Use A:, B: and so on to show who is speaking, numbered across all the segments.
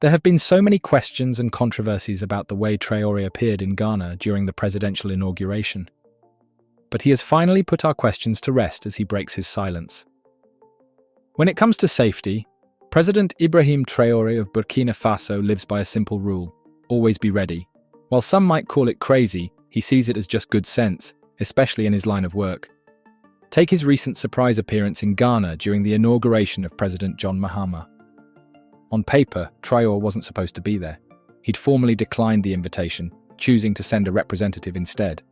A: There have been so many questions and controversies about the way Traore appeared in Ghana during the presidential inauguration. But he has finally put our questions to rest as he breaks his silence. When it comes to safety, President Ibrahim Traore of Burkina Faso lives by a simple rule: always be ready. While some might call it crazy, he sees it as just good sense, especially in his line of work. Take his recent surprise appearance in Ghana during the inauguration of President John Mahama. On paper, Traore wasn't supposed to be there. He'd formally declined the invitation, choosing to send a representative instead.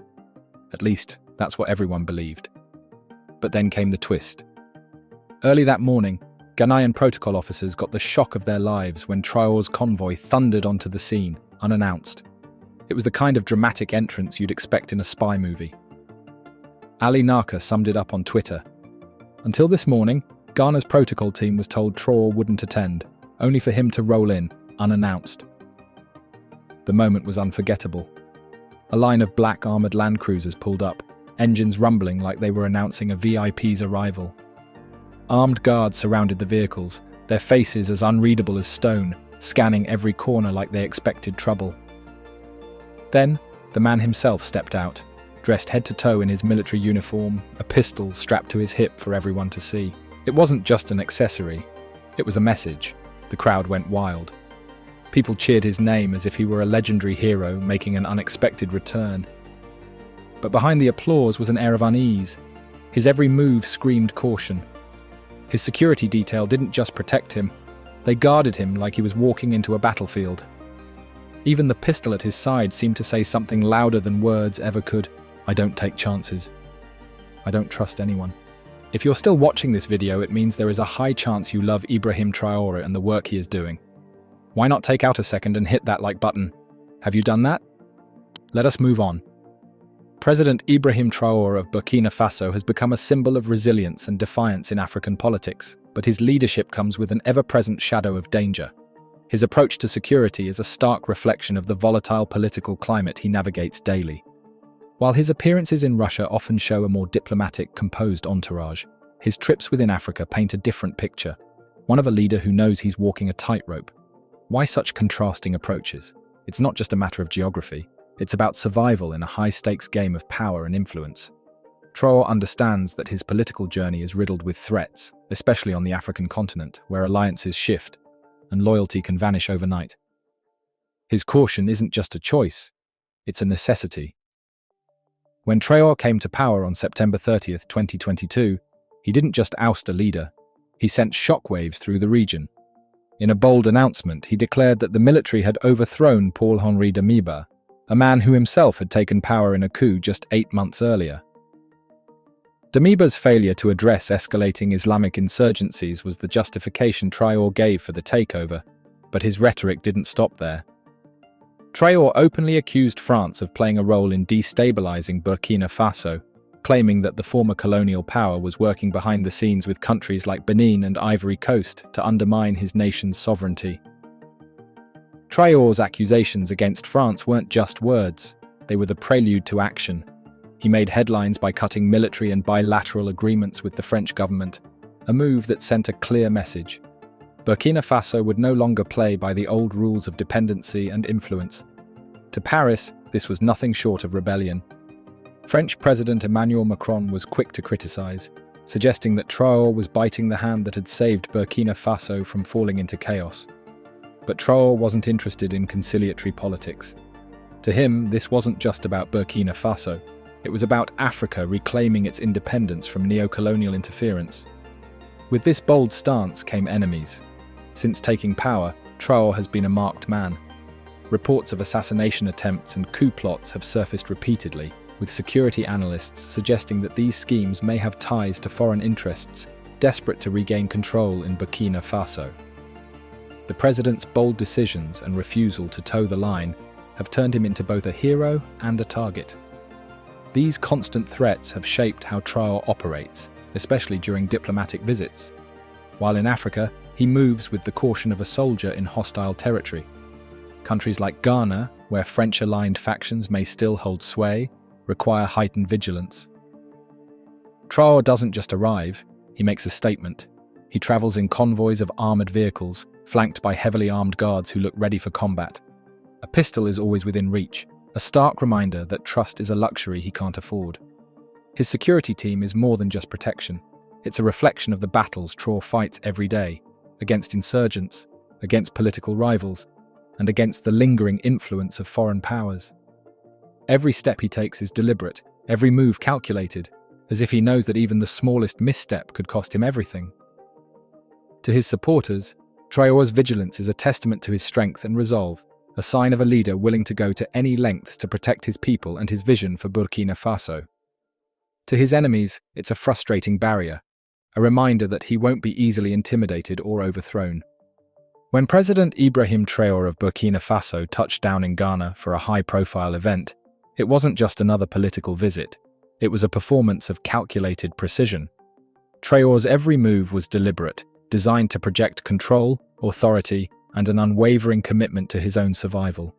A: At least, that's what everyone believed. But then came the twist. Early that morning, Ghanaian protocol officers got the shock of their lives when Traore's convoy thundered onto the scene, unannounced. It was the kind of dramatic entrance you'd expect in a spy movie. Ali Naka summed it up on Twitter. Until this morning, Ghana's protocol team was told Traore wouldn't attend, only for him to roll in, unannounced. The moment was unforgettable. A line of black armoured Land Cruisers pulled up, engines rumbling like they were announcing a VIP's arrival. Armed guards surrounded the vehicles, their faces as unreadable as stone, scanning every corner like they expected trouble. Then, the man himself stepped out, dressed head to toe in his military uniform, a pistol strapped to his hip for everyone to see. It wasn't just an accessory, it was a message. The crowd went wild. People cheered his name as if he were a legendary hero making an unexpected return. But behind the applause was an air of unease. His every move screamed caution. His security detail didn't just protect him, they guarded him like he was walking into a battlefield. Even the pistol at his side seemed to say something louder than words ever could: I don't take chances. I don't trust anyone. If you're still watching this video, it means there is a high chance you love Ibrahim Traore and the work he is doing. Why not take out a second and hit that like button? Have you done that? Let us move on. President Ibrahim Traore of Burkina Faso has become a symbol of resilience and defiance in African politics, but his leadership comes with an ever-present shadow of danger. His approach to security is a stark reflection of the volatile political climate he navigates daily. While his appearances in Russia often show a more diplomatic, composed entourage, his trips within Africa paint a different picture, one of a leader who knows he's walking a tightrope. Why such contrasting approaches? It's not just a matter of geography, it's about survival in a high-stakes game of power and influence. Tror understands that his political journey is riddled with threats, especially on the African continent, where alliances shift and loyalty can vanish overnight. His caution isn't just a choice, it's a necessity. When Traore came to power on September 30th, 2022, he didn't just oust a leader, he sent shockwaves through the region. In a bold announcement, he declared that the military had overthrown Paul-Henri Damiba, a man who himself had taken power in a coup just 8 months earlier. Damiba's failure to address escalating Islamic insurgencies was the justification Traore gave for the takeover, but his rhetoric didn't stop there. Traore openly accused France of playing a role in destabilizing Burkina Faso, claiming that the former colonial power was working behind the scenes with countries like Benin and Ivory Coast to undermine his nation's sovereignty. Traore's accusations against France weren't just words, they were the prelude to action. He made headlines by cutting military and bilateral agreements with the French government, a move that sent a clear message. Burkina Faso would no longer play by the old rules of dependency and influence. To Paris, this was nothing short of rebellion. French President Emmanuel Macron was quick to criticize, suggesting that Traore was biting the hand that had saved Burkina Faso from falling into chaos. But Traore wasn't interested in conciliatory politics. To him, this wasn't just about Burkina Faso. It was about Africa reclaiming its independence from neo-colonial interference. With this bold stance came enemies. Since taking power, Traore has been a marked man. Reports of assassination attempts and coup plots have surfaced repeatedly, with security analysts suggesting that these schemes may have ties to foreign interests desperate to regain control in Burkina Faso. The president's bold decisions and refusal to toe the line have turned him into both a hero and a target. These constant threats have shaped how Traore operates, especially during diplomatic visits. While in Africa, he moves with the caution of a soldier in hostile territory. Countries like Ghana, where French-aligned factions may still hold sway, require heightened vigilance. Traore doesn't just arrive, he makes a statement. He travels in convoys of armoured vehicles, flanked by heavily armed guards who look ready for combat. A pistol is always within reach, a stark reminder that trust is a luxury he can't afford. His security team is more than just protection. It's a reflection of the battles Tror fights every day, against insurgents, against political rivals, and against the lingering influence of foreign powers. Every step he takes is deliberate, every move calculated, as if he knows that even the smallest misstep could cost him everything. To his supporters, Traore's vigilance is a testament to his strength and resolve, a sign of a leader willing to go to any lengths to protect his people and his vision for Burkina Faso. To his enemies, it's a frustrating barrier, a reminder that he won't be easily intimidated or overthrown. When President Ibrahim Traore of Burkina Faso touched down in Ghana for a high-profile event, it wasn't just another political visit. It was a performance of calculated precision. Traore's every move was deliberate, designed to project control, authority, and an unwavering commitment to his own survival.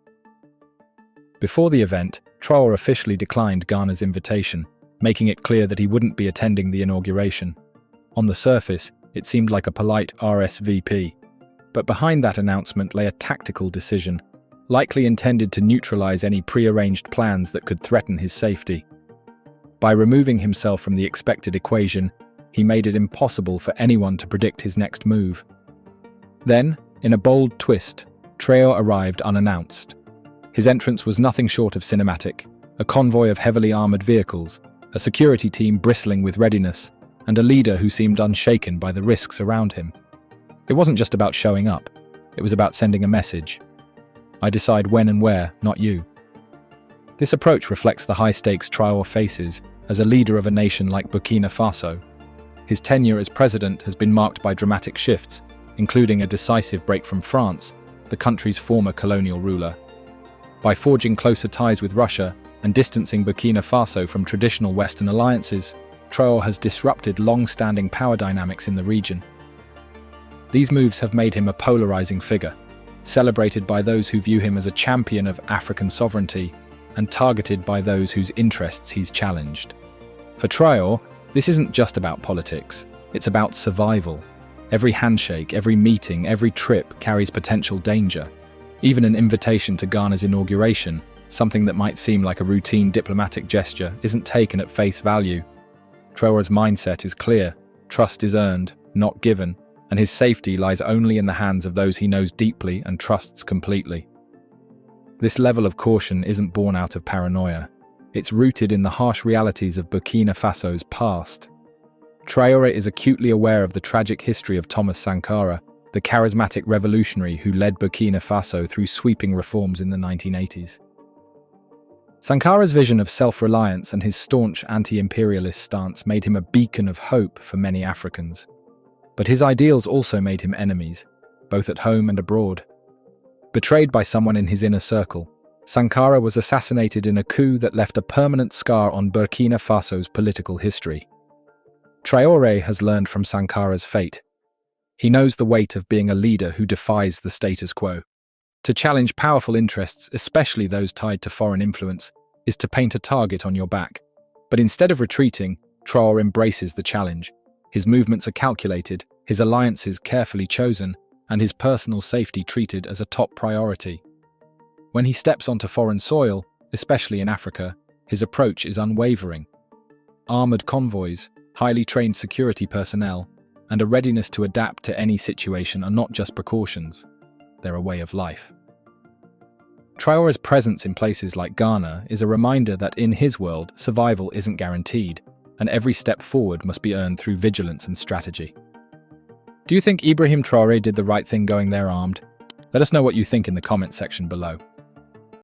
A: Before the event, Traore officially declined Ghana's invitation, making it clear that he wouldn't be attending the inauguration. On the surface, it seemed like a polite RSVP, but behind that announcement lay a tactical decision, likely intended to neutralize any pre-arranged plans that could threaten his safety. By removing himself from the expected equation, he made it impossible for anyone to predict his next move. Then, in a bold twist, Traore arrived unannounced. His entrance was nothing short of cinematic, a convoy of heavily armored vehicles, a security team bristling with readiness, and a leader who seemed unshaken by the risks around him. It wasn't just about showing up, it was about sending a message. I decide when and where, not you. This approach reflects the high stakes Traore faces as a leader of a nation like Burkina Faso. His tenure as president has been marked by dramatic shifts, including a decisive break from France, the country's former colonial ruler. By forging closer ties with Russia and distancing Burkina Faso from traditional Western alliances, Traore has disrupted long-standing power dynamics in the region. These moves have made him a polarizing figure, celebrated by those who view him as a champion of African sovereignty and targeted by those whose interests he's challenged. For Traore, this isn't just about politics, it's about survival. Every handshake, every meeting, every trip carries potential danger. Even an invitation to Ghana's inauguration, something that might seem like a routine diplomatic gesture, isn't taken at face value. Traore's mindset is clear: trust is earned, not given, and his safety lies only in the hands of those he knows deeply and trusts completely. This level of caution isn't born out of paranoia. It's rooted in the harsh realities of Burkina Faso's past. Traore is acutely aware of the tragic history of Thomas Sankara, the charismatic revolutionary who led Burkina Faso through sweeping reforms in the 1980s. Sankara's vision of self-reliance and his staunch anti-imperialist stance made him a beacon of hope for many Africans. But his ideals also made him enemies, both at home and abroad. Betrayed by someone in his inner circle, Sankara was assassinated in a coup that left a permanent scar on Burkina Faso's political history. Traore has learned from Sankara's fate. He knows the weight of being a leader who defies the status quo. To challenge powerful interests, especially those tied to foreign influence, is to paint a target on your back. But instead of retreating, Traore embraces the challenge. His movements are calculated, his alliances carefully chosen, and his personal safety treated as a top priority. When he steps onto foreign soil, especially in Africa, his approach is unwavering. Armored convoys, highly trained security personnel, and a readiness to adapt to any situation are not just precautions, they're a way of life. Traore's presence in places like Ghana is a reminder that in his world, survival isn't guaranteed, and every step forward must be earned through vigilance and strategy. Do you think Ibrahim Traore did the right thing going there armed? Let us know what you think in the comments section below.